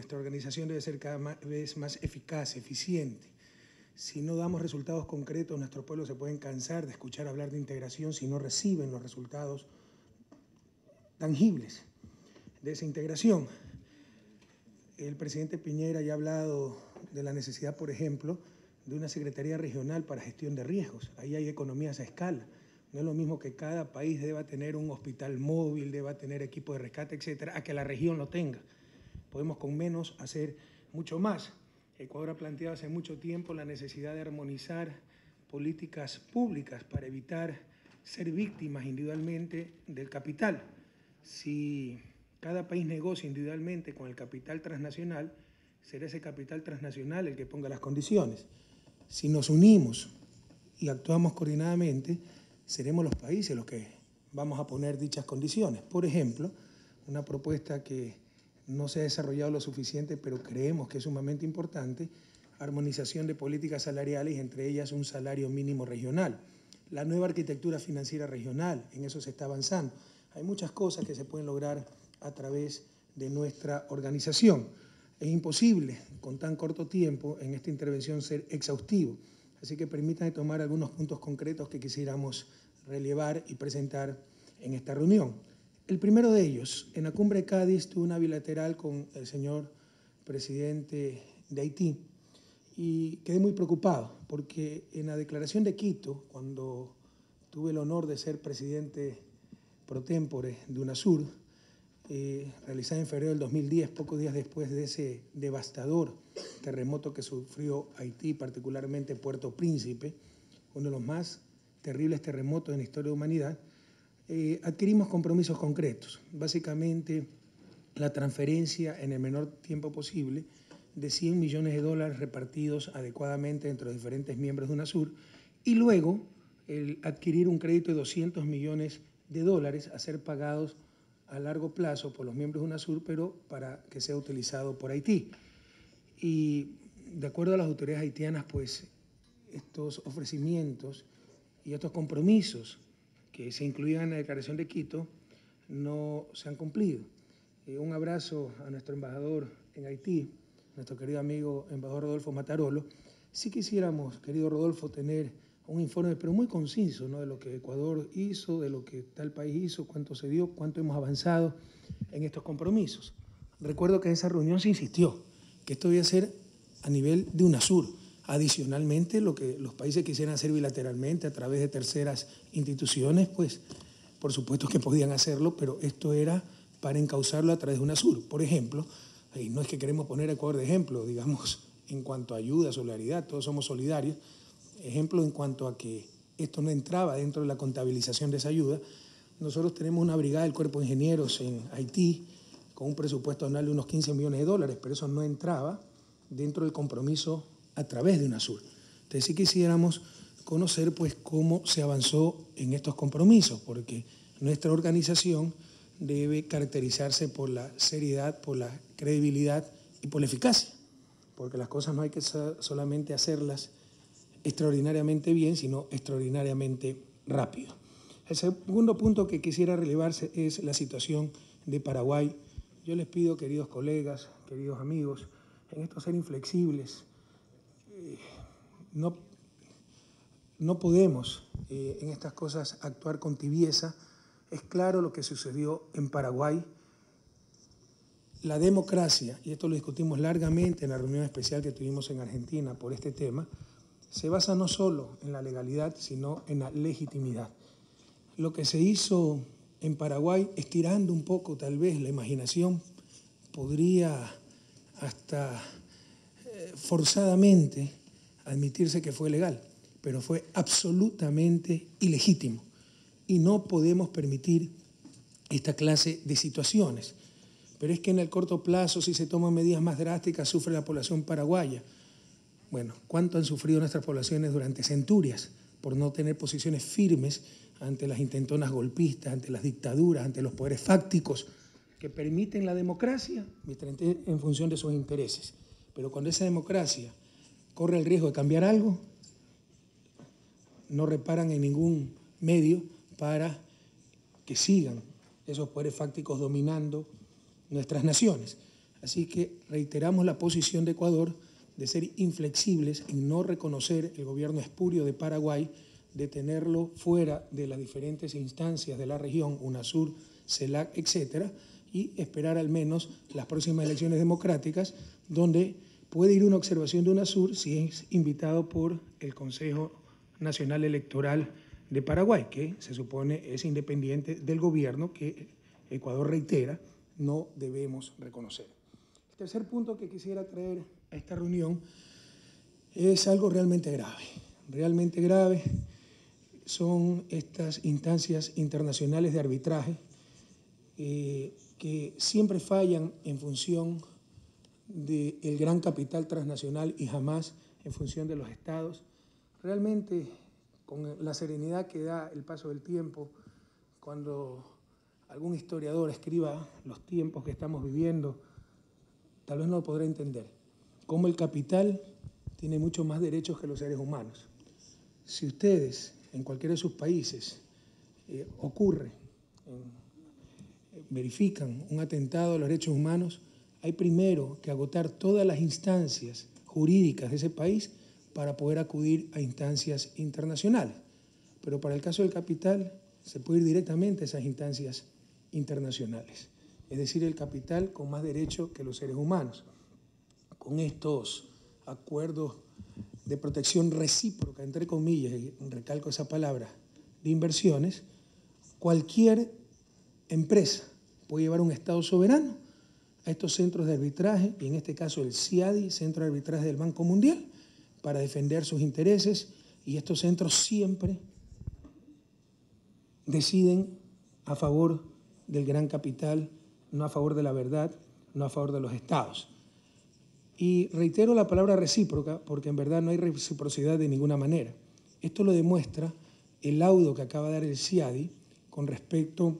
nuestra organización debe ser cada vez más eficaz, eficiente. Si no damos resultados concretos, nuestros pueblos se pueden cansar de escuchar hablar de integración si no reciben los resultados tangibles de esa integración. El presidente Piñera ya ha hablado de la necesidad, por ejemplo, de una Secretaría Regional para Gestión de Riesgos. Ahí hay economías a escala. No es lo mismo que cada país deba tener un hospital móvil, deba tener equipo de rescate, etcétera, a que la región lo tenga. Podemos con menos hacer mucho más. Ecuador ha planteado hace mucho tiempo la necesidad de armonizar políticas públicas para evitar ser víctimas individualmente del capital. Si cada país negocia individualmente con el capital transnacional, será ese capital transnacional el que ponga las condiciones. Si nos unimos y actuamos coordinadamente, seremos los países los que vamos a poner dichas condiciones. Por ejemplo, una propuesta que no se ha desarrollado lo suficiente, pero creemos que es sumamente importante, armonización de políticas salariales, entre ellas un salario mínimo regional. La nueva arquitectura financiera regional, en eso se está avanzando. Hay muchas cosas que se pueden lograr a través de nuestra organización. Es imposible, con tan corto tiempo, en esta intervención ser exhaustivo. Así que permítanme tomar algunos puntos concretos que quisiéramos relevar y presentar en esta reunión. El primero de ellos, en la cumbre de Cádiz tuve una bilateral con el señor presidente de Haití y quedé muy preocupado porque en la declaración de Quito, cuando tuve el honor de ser presidente pro tempore de UNASUR, realizada en febrero del 2010, pocos días después de ese devastador terremoto que sufrió Haití, particularmente Puerto Príncipe, uno de los más terribles terremotos en la historia de la humanidad, adquirimos compromisos concretos, básicamente la transferencia en el menor tiempo posible de $100 millones repartidos adecuadamente entre los diferentes miembros de UNASUR y luego el adquirir un crédito de $200 millones a ser pagados a largo plazo por los miembros de UNASUR, pero para que sea utilizado por Haití. Y de acuerdo a las autoridades haitianas, pues estos ofrecimientos y estos compromisos que se incluían en la Declaración de Quito no se han cumplido. Un abrazo a nuestro embajador en Haití, nuestro querido amigo embajador Rodolfo Matarolo. Sí quisiéramos, querido Rodolfo, tener un informe, pero muy conciso, ¿no?, de lo que Ecuador hizo, de lo que tal país hizo, cuánto se dio, cuánto hemos avanzado en estos compromisos. Recuerdo que en esa reunión se insistió que esto debía ser a nivel de UNASUR. Adicionalmente, lo que los países quisieran hacer bilateralmente a través de terceras instituciones, pues por supuesto que podían hacerlo, pero esto era para encauzarlo a través de UNASUR. Por ejemplo, y no es que queremos poner a Ecuador de ejemplo, digamos, en cuanto a ayuda, solidaridad, todos somos solidarios. Ejemplo en cuanto a que esto no entraba dentro de la contabilización de esa ayuda. Nosotros tenemos una brigada del Cuerpo de Ingenieros en Haití con un presupuesto anual de unos $15 millones, pero eso no entraba dentro del compromiso a través de UNASUR. Entonces sí quisiéramos conocer pues cómo se avanzó en estos compromisos, porque nuestra organización debe caracterizarse por la seriedad, por la credibilidad y por la eficacia, porque las cosas no hay que solamente hacerlas extraordinariamente bien, sino extraordinariamente rápido. El segundo punto que quisiera relevarse es la situación de Paraguay. Yo les pido, queridos colegas, queridos amigos, en esto ser inflexibles. No podemos en estas cosas actuar con tibieza. Es claro lo que sucedió en Paraguay. La democracia, y esto lo discutimos largamente en la reunión especial que tuvimos en Argentina por este tema, se basa no solo en la legalidad, sino en la legitimidad. Lo que se hizo en Paraguay, estirando un poco tal vez la imaginación, podría hasta forzadamente admitirse que fue legal, pero fue absolutamente ilegítimo. Y no podemos permitir esta clase de situaciones. Pero es que en el corto plazo, si se toman medidas más drásticas, sufre la población paraguaya. Bueno, ¿cuánto han sufrido nuestras poblaciones durante centurias por no tener posiciones firmes ante las intentonas golpistas, ante las dictaduras, ante los poderes fácticos que permiten la democracia en función de sus intereses? Pero cuando esa democracia corre el riesgo de cambiar algo, no reparan en ningún medio para que sigan esos poderes fácticos dominando nuestras naciones. Así que reiteramos la posición de Ecuador de ser inflexibles en no reconocer el gobierno espurio de Paraguay, de tenerlo fuera de las diferentes instancias de la región, UNASUR, CELAC, etcétera, y esperar al menos las próximas elecciones democráticas, donde puede ir una observación de UNASUR si es invitado por el Consejo Nacional Electoral de Paraguay, que se supone es independiente del gobierno que Ecuador reitera no debemos reconocer. El tercer punto que quisiera traer a esta reunión es algo realmente grave. Realmente grave son estas instancias internacionales de arbitraje que siempre fallan en función del gran capital transnacional y jamás en función de los estados. Realmente, con la serenidad que da el paso del tiempo, cuando algún historiador escriba los tiempos que estamos viviendo, tal vez no lo podrá entender. Cómo el capital tiene mucho más derechos que los seres humanos. Si ustedes, en cualquiera de sus países, verifican un atentado a los derechos humanos, hay primero que agotar todas las instancias jurídicas de ese país para poder acudir a instancias internacionales. Pero para el caso del capital, se puede ir directamente a esas instancias internacionales. Es decir, el capital con más derecho que los seres humanos. Con estos acuerdos de protección recíproca, entre comillas, y recalco esa palabra, de inversiones, cualquier empresa puede llevar un Estado soberano a estos centros de arbitraje, y en este caso el CIADI, Centro de Arbitraje del Banco Mundial, para defender sus intereses, y estos centros siempre deciden a favor del gran capital, no a favor de la verdad, no a favor de los estados. Y reitero la palabra recíproca porque en verdad no hay reciprocidad de ninguna manera. Esto lo demuestra el laudo que acaba de dar el CIADI con respecto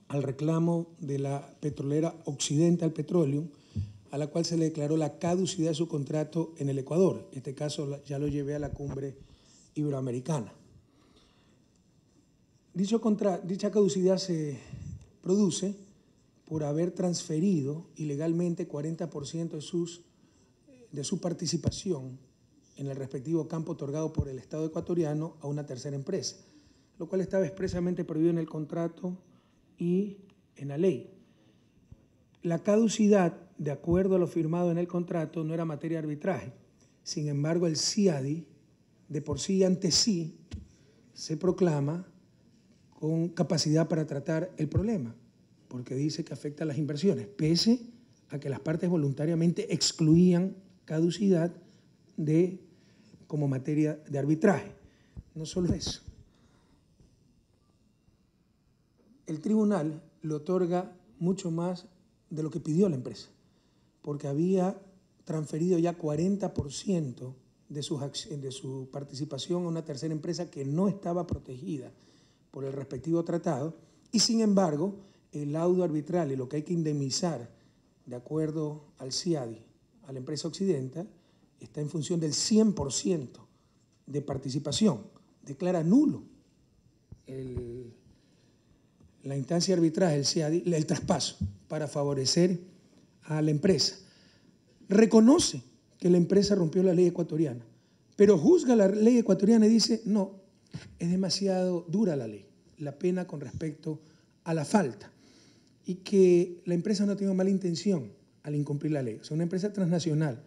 al reclamo de la petrolera Occidental Petroleum, a la cual se le declaró la caducidad de su contrato en el Ecuador. En este caso ya lo llevé a la cumbre iberoamericana. Dicha caducidad se produce por haber transferido ilegalmente 40% de su participación en el respectivo campo otorgado por el Estado ecuatoriano a una tercera empresa, lo cual estaba expresamente prohibido en el contrato y en la ley. La caducidad, de acuerdo a lo firmado en el contrato, no era materia de arbitraje. Sin embargo, el CIADI, de por sí y ante sí, se proclama con capacidad para tratar el problema, porque dice que afecta a las inversiones, pese a que las partes voluntariamente excluían caducidad como materia de arbitraje. No solo eso. El tribunal le otorga mucho más de lo que pidió la empresa, porque había transferido ya 40% de su participación a una tercera empresa que no estaba protegida por el respectivo tratado, y sin embargo, el laudo arbitral y lo que hay que indemnizar de acuerdo al CIADI, a la empresa Occidental, está en función del 100% de participación. Declara nulo la instancia de arbitraje, el CIADI, el traspaso, para favorecer a la empresa. Reconoce que la empresa rompió la ley ecuatoriana, pero juzga la ley ecuatoriana y dice, no, es demasiado dura la ley, la pena con respecto a la falta, y que la empresa no tenía mala intención al incumplir la ley. O sea, una empresa transnacional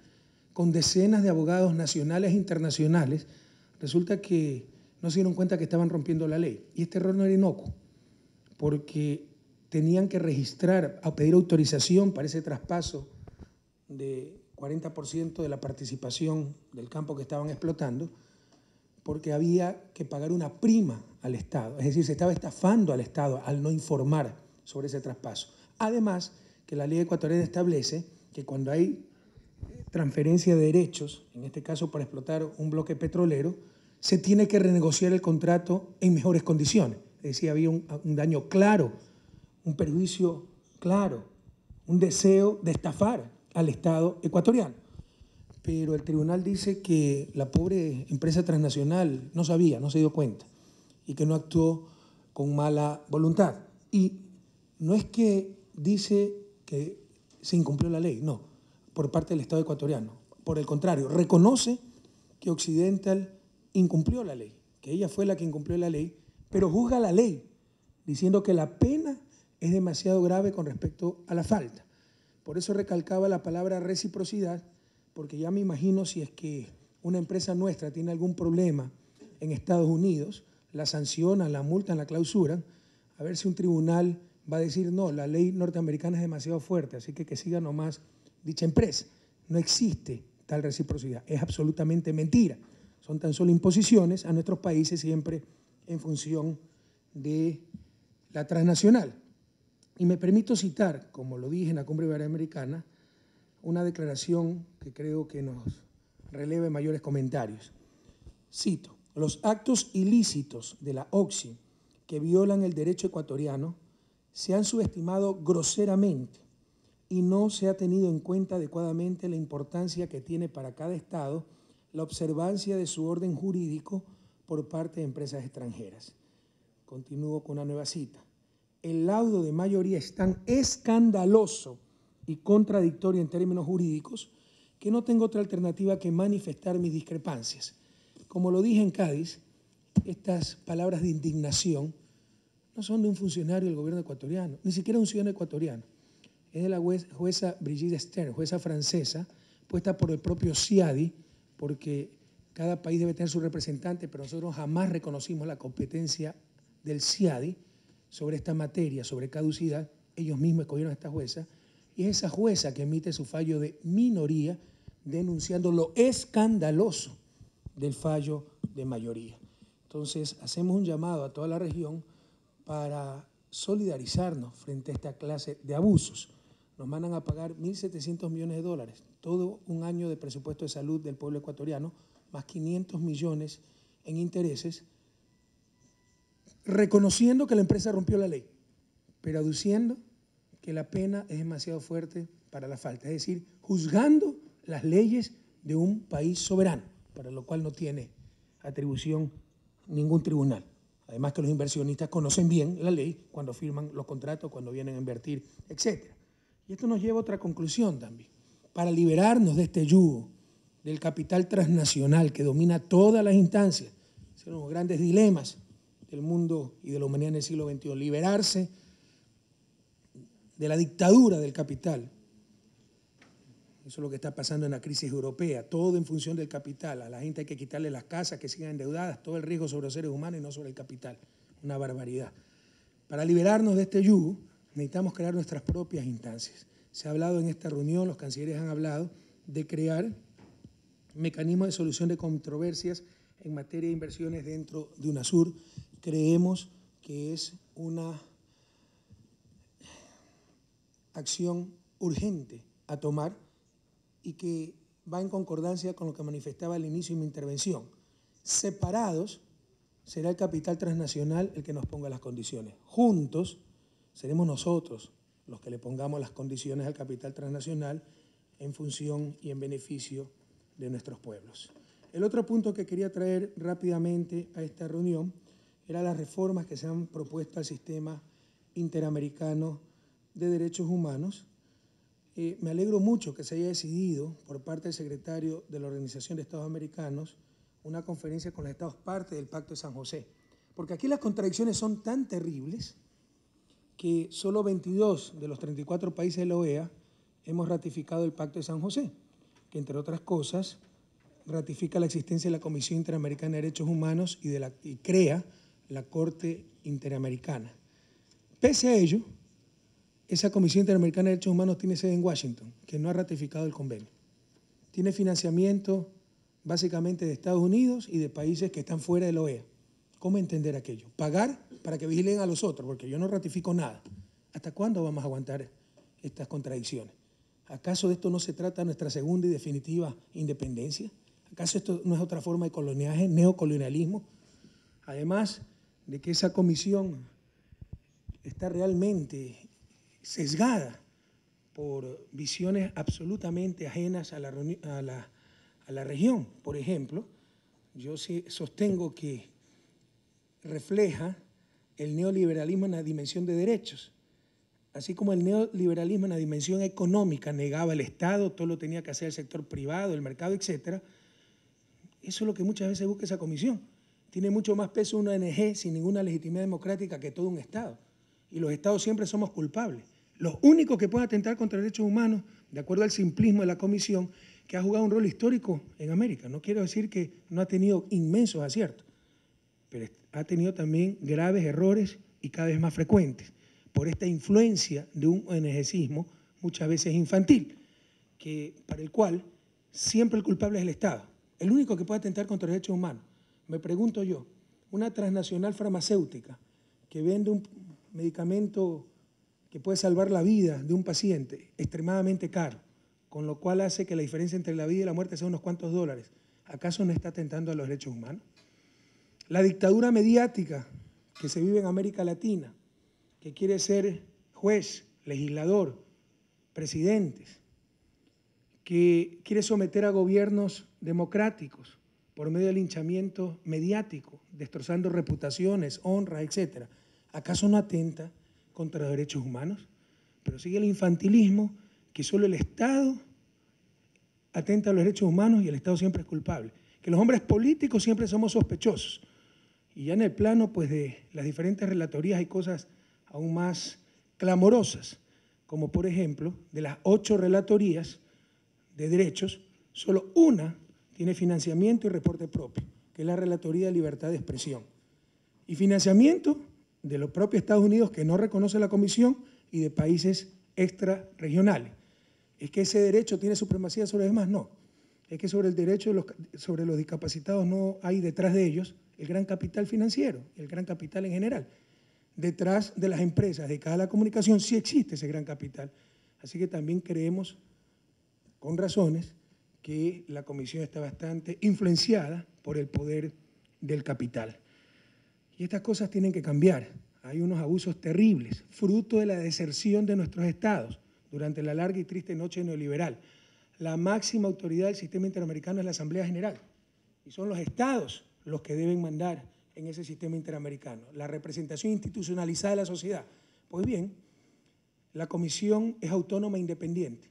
con decenas de abogados nacionales e internacionales, resulta que no se dieron cuenta que estaban rompiendo la ley. Y este error no era inocuo, porque tenían que registrar, a pedir autorización para ese traspaso de 40% de la participación del campo que estaban explotando, porque había que pagar una prima al Estado. Es decir, se estaba estafando al Estado al no informar sobre ese traspaso. Además, que la ley ecuatoriana establece que cuando hay transferencia de derechos, en este caso para explotar un bloque petrolero, se tiene que renegociar el contrato en mejores condiciones. Es decir, había un daño claro, un perjuicio claro, un deseo de estafar al Estado ecuatoriano. Pero el tribunal dice que la pobre empresa transnacional no sabía, no se dio cuenta y que no actuó con mala voluntad. Y no es que dice que se incumplió la ley, no, por parte del Estado ecuatoriano. Por el contrario, reconoce que Occidental incumplió la ley, que ella fue la que incumplió la ley, pero juzga la ley, diciendo que la pena es demasiado grave con respecto a la falta. Por eso recalcaba la palabra reciprocidad, porque ya me imagino si es que una empresa nuestra tiene algún problema en Estados Unidos, la sancionan, la multan, la clausuran, a ver si un tribunal va a decir, no, la ley norteamericana es demasiado fuerte, así que siga nomás dicha empresa. No existe tal reciprocidad, es absolutamente mentira. Son tan solo imposiciones a nuestros países siempre en función de la transnacional. Y me permito citar, como lo dije en la Cumbre Iberoamericana, una declaración que creo que nos releve mayores comentarios. Cito, los actos ilícitos de la OXI que violan el derecho ecuatoriano se han subestimado groseramente y no se ha tenido en cuenta adecuadamente la importancia que tiene para cada Estado la observancia de su orden jurídico por parte de empresas extranjeras. Continúo con una nueva cita. El laudo de mayoría es tan escandaloso y contradictorio en términos jurídicos que no tengo otra alternativa que manifestar mis discrepancias. Como lo dije en Cádiz, estas palabras de indignación no son de un funcionario del gobierno ecuatoriano, ni siquiera un ciudadano ecuatoriano. Es de la jueza Brigitte Stern, jueza francesa, puesta por el propio CIADI, porque cada país debe tener su representante, pero nosotros jamás reconocimos la competencia del CIADI sobre esta materia, sobre caducidad. Ellos mismos escogieron a esta jueza, y es esa jueza que emite su fallo de minoría denunciando lo escandaloso del fallo de mayoría. Entonces, hacemos un llamado a toda la región para solidarizarnos frente a esta clase de abusos. Nos mandan a pagar 1.700 millones de dólares, todo un año de presupuesto de salud del pueblo ecuatoriano, más 500 millones en intereses, reconociendo que la empresa rompió la ley, pero aduciendo que la pena es demasiado fuerte para la falta, es decir, juzgando las leyes de un país soberano, para lo cual no tiene atribución ningún tribunal. Además que los inversionistas conocen bien la ley cuando firman los contratos, cuando vienen a invertir, etc. Y esto nos lleva a otra conclusión también. Para liberarnos de este yugo del capital transnacional que domina todas las instancias, son los grandes dilemas del mundo y de la humanidad en el siglo XXI, liberarse de la dictadura del capital. Eso es lo que está pasando en la crisis europea, todo en función del capital. A la gente hay que quitarle las casas, que sigan endeudadas, todo el riesgo sobre los seres humanos y no sobre el capital. Una barbaridad. Para liberarnos de este yugo, necesitamos crear nuestras propias instancias. Se ha hablado en esta reunión, los cancilleres han hablado de crear mecanismos de solución de controversias en materia de inversiones dentro de UNASUR. Creemos que es una acción urgente a tomar y que va en concordancia con lo que manifestaba al inicio de mi intervención. Separados será el capital transnacional el que nos ponga las condiciones. Juntos seremos nosotros los que le pongamos las condiciones al capital transnacional en función y en beneficio de nuestros pueblos. El otro punto que quería traer rápidamente a esta reunión era las reformas que se han propuesto al sistema interamericano de derechos humanos. Me alegro mucho que se haya decidido por parte del secretario de la Organización de Estados Americanos una conferencia con los estados parte del Pacto de San José, porque aquí las contradicciones son tan terribles que solo 22 de los 34 países de la OEA hemos ratificado el Pacto de San José, que entre otras cosas ratifica la existencia de la Comisión Interamericana de Derechos Humanos y crea la Corte Interamericana. Pese a ello, esa Comisión Interamericana de Derechos Humanos tiene sede en Washington, que no ha ratificado el convenio. Tiene financiamiento básicamente de Estados Unidos y de países que están fuera de la OEA. ¿Cómo entender aquello? Pagar para que vigilen a los otros, porque yo no ratifico nada. ¿Hasta cuándo vamos a aguantar estas contradicciones? ¿Acaso de esto no se trata nuestra segunda y definitiva independencia? ¿Acaso esto no es otra forma de coloniaje, neocolonialismo? Además de que esa comisión está realmente sesgada por visiones absolutamente ajenas a la región. Por ejemplo, yo sí sostengo que refleja el neoliberalismo en la dimensión de derechos. así como el neoliberalismo en la dimensión económica negaba el Estado, todo lo tenía que hacer el sector privado, el mercado, etcétera. Eso es lo que muchas veces busca esa comisión. Tiene mucho más peso una ONG sin ninguna legitimidad democrática que todo un Estado. Y los Estados siempre somos culpables. Los únicos que pueden atentar contra derechos humanos, de acuerdo al simplismo de la comisión, que ha jugado un rol histórico en América. No quiero decir que no ha tenido inmensos aciertos, pero ha tenido también graves errores y cada vez más frecuentes, por esta influencia de un ONGismo muchas veces infantil, para el cual siempre el culpable es el Estado, el único que puede atentar contra los derechos humanos. Me pregunto yo, una transnacional farmacéutica que vende un medicamento que puede salvar la vida de un paciente extremadamente caro, con lo cual hace que la diferencia entre la vida y la muerte sea unos cuantos dólares, ¿acaso no está atentando a los derechos humanos? La dictadura mediática que se vive en América Latina, que quiere ser juez, legislador, presidentes, que quiere someter a gobiernos democráticos por medio del linchamiento mediático, destrozando reputaciones, honras, etc. ¿Acaso no atenta contra los derechos humanos? Pero sigue el infantilismo, que solo el Estado atenta a los derechos humanos y el Estado siempre es culpable. Que los hombres políticos siempre somos sospechosos. Y ya en el plano pues, de las diferentes relatorías hay cosas aún más clamorosas, como por ejemplo, de las 8 relatorías de derechos, solo una tiene financiamiento y reporte propio, que es la Relatoría de Libertad de Expresión. Y financiamiento de los propios Estados Unidos, que no reconoce la Comisión, y de países extrarregionales. ¿Es que ese derecho tiene supremacía sobre los demás? No. Es que sobre el derecho sobre los discapacitados no hay detrás de ellos el gran capital financiero, el gran capital en general. Detrás de las empresas dedicadas a la comunicación sí existe ese gran capital. Así que también creemos, con razones, que la Comisión está bastante influenciada por el poder del capital. Y estas cosas tienen que cambiar. Hay unos abusos terribles, fruto de la deserción de nuestros estados durante la larga y triste noche neoliberal. La máxima autoridad del sistema interamericano es la Asamblea General, y son los estados los que deben mandar en ese sistema interamericano, la representación institucionalizada de la sociedad. Pues bien, la Comisión es autónoma e independiente.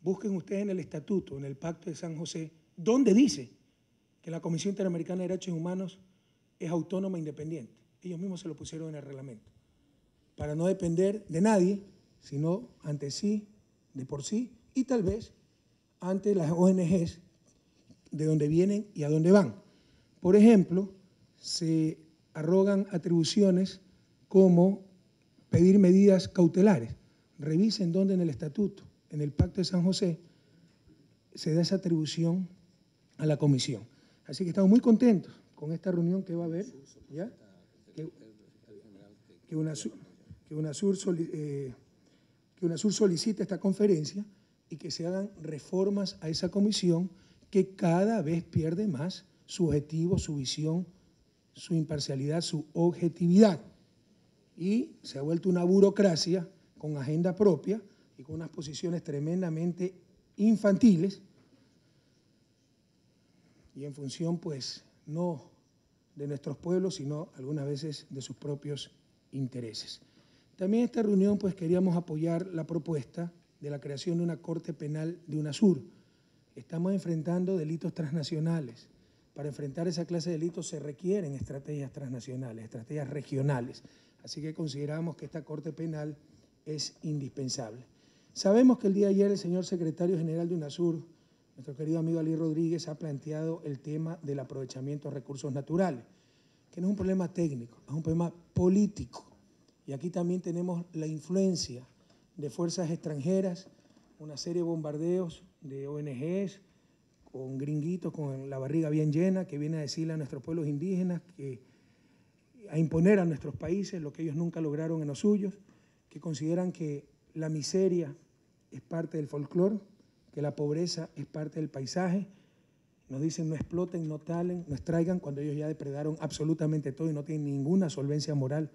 Busquen ustedes en el Estatuto, en el Pacto de San José, donde dice que la Comisión Interamericana de Derechos Humanos es autónoma e independiente. Ellos mismos se lo pusieron en el reglamento, para no depender de nadie, sino ante sí, de por sí, y tal vez ante las ONGs de dónde vienen y a dónde van. Por ejemplo, se arrogan atribuciones como pedir medidas cautelares. Revisen dónde en el Estatuto, en el Pacto de San José, se da esa atribución a la Comisión. Así que estamos muy contentos con esta reunión que va a haber, ¿ya? Que UNASUR solicita esta conferencia y que se hagan reformas a esa comisión que cada vez pierde más su objetivo, su visión, su imparcialidad, su objetividad. Y se ha vuelto una burocracia con agenda propia y con unas posiciones tremendamente infantiles y en función, pues, no de nuestros pueblos, sino algunas veces de sus propios intereses. También en esta reunión, pues, queríamos apoyar la propuesta de la creación de una Corte Penal de UNASUR. Estamos enfrentando delitos transnacionales. Para enfrentar esa clase de delitos se requieren estrategias transnacionales, estrategias regionales. Así que consideramos que esta Corte Penal es indispensable. Sabemos que el día de ayer el señor secretario general de UNASUR, nuestro querido amigo Ali Rodríguez, ha planteado el tema del aprovechamiento de recursos naturales, que no es un problema técnico, es un problema político. Y aquí también tenemos la influencia de fuerzas extranjeras, una serie de bombardeos de ONGs, con gringuitos, con la barriga bien llena, que viene a decirle a nuestros pueblos indígenas, a imponer a nuestros países lo que ellos nunca lograron en los suyos, que consideran que la miseria es parte del folclore, que la pobreza es parte del paisaje. Nos dicen no exploten, no talen, no extraigan, cuando ellos ya depredaron absolutamente todo y no tienen ninguna solvencia moral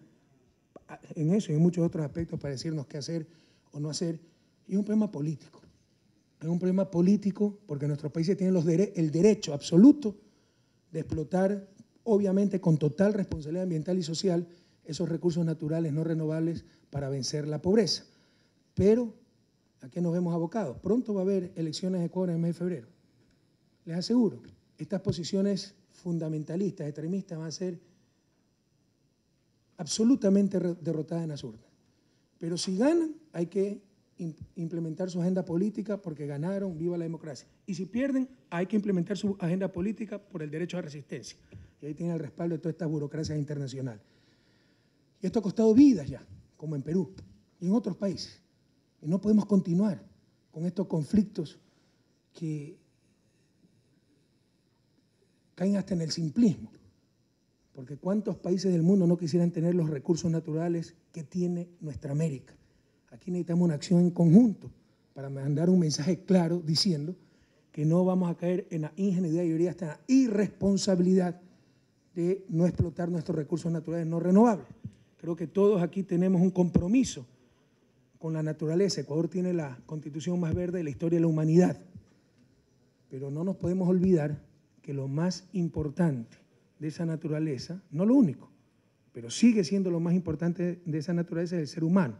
en eso y en muchos otros aspectos para decirnos qué hacer o no hacer. Y es un problema político. Es un problema político porque nuestros países tienen el derecho absoluto de explotar, obviamente con total responsabilidad ambiental y social, esos recursos naturales no renovables para vencer la pobreza. Pero, ¿a qué nos vemos abocados? Pronto va a haber elecciones de Ecuador en el mes de febrero. Les aseguro, estas posiciones fundamentalistas, extremistas, van a ser absolutamente derrotadas en las urnas. Pero si ganan, hay que implementar su agenda política porque ganaron, viva la democracia. Y si pierden, hay que implementar su agenda política por el derecho a resistencia. Y ahí tienen el respaldo de todas estas burocracias internacionales. Y esto ha costado vidas ya, como en Perú y en otros países. Y no podemos continuar con estos conflictos que caen hasta en el simplismo. Porque ¿cuántos países del mundo no quisieran tener los recursos naturales que tiene nuestra América? Aquí necesitamos una acción en conjunto para mandar un mensaje claro diciendo que no vamos a caer en la ingenuidad y hasta la irresponsabilidad de no explotar nuestros recursos naturales no renovables. Creo que todos aquí tenemos un compromiso con la naturaleza. Ecuador tiene la constitución más verde de la historia de la humanidad, pero no nos podemos olvidar que lo más importante de esa naturaleza, no lo único, pero sigue siendo lo más importante de esa naturaleza es el ser humano,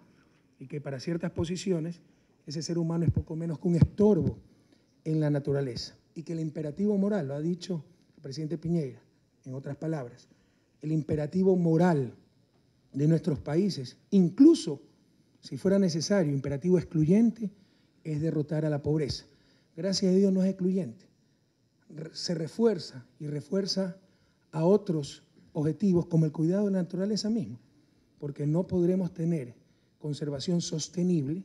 y que para ciertas posiciones ese ser humano es poco menos que un estorbo en la naturaleza, y que el imperativo moral, lo ha dicho el presidente Piñera, en otras palabras, el imperativo moral de nuestros países, incluso si fuera necesario, imperativo excluyente, es derrotar a la pobreza. Gracias a Dios no es excluyente, se refuerza y refuerza a otros objetivos como el cuidado de la naturaleza misma, porque no podremos tener conservación sostenible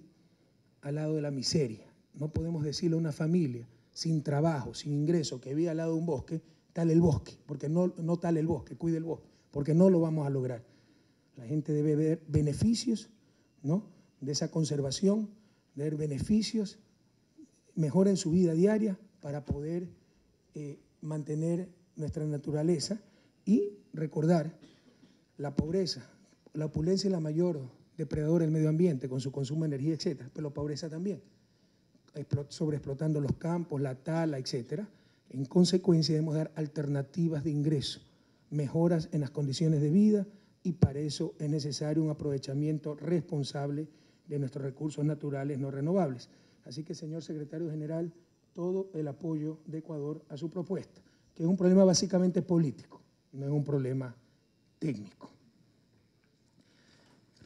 al lado de la miseria. No podemos decirle a una familia sin trabajo, sin ingreso, que vive al lado de un bosque, tale el bosque, porque no tale el bosque, cuide el bosque, porque no lo vamos a lograr. La gente debe ver beneficios, ¿no?, de esa conservación, de ver beneficios, mejora en su vida diaria para poder mantener nuestra naturaleza y recordar la pobreza. La opulencia es la mayor depredadora del medio ambiente con su consumo de energía, etcétera, pero la pobreza también, sobreexplotando los campos, la tala, etcétera. En consecuencia debemos dar alternativas de ingreso, mejoras en las condiciones de vida, y para eso es necesario un aprovechamiento responsable de nuestros recursos naturales no renovables. Así que, señor secretario general, todo el apoyo de Ecuador a su propuesta, que es un problema básicamente político, no es un problema técnico.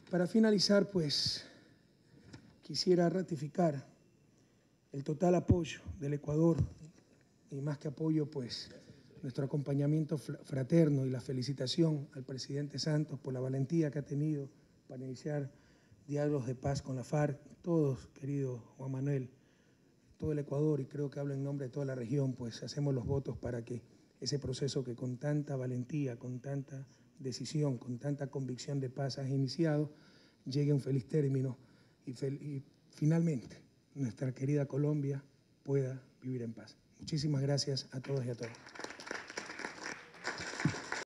Para finalizar, pues, quisiera ratificar el total apoyo del Ecuador, y más que apoyo, pues, nuestro acompañamiento fraterno y la felicitación al presidente Santos por la valentía que ha tenido para iniciar diálogos de paz con la FARC. Todos, querido Juan Manuel, todo el Ecuador, y creo que hablo en nombre de toda la región, pues hacemos los votos para que ese proceso que con tanta valentía, con tanta decisión, con tanta convicción de paz has iniciado, llegue a un feliz término y finalmente nuestra querida Colombia pueda vivir en paz. Muchísimas gracias a todos y a todas.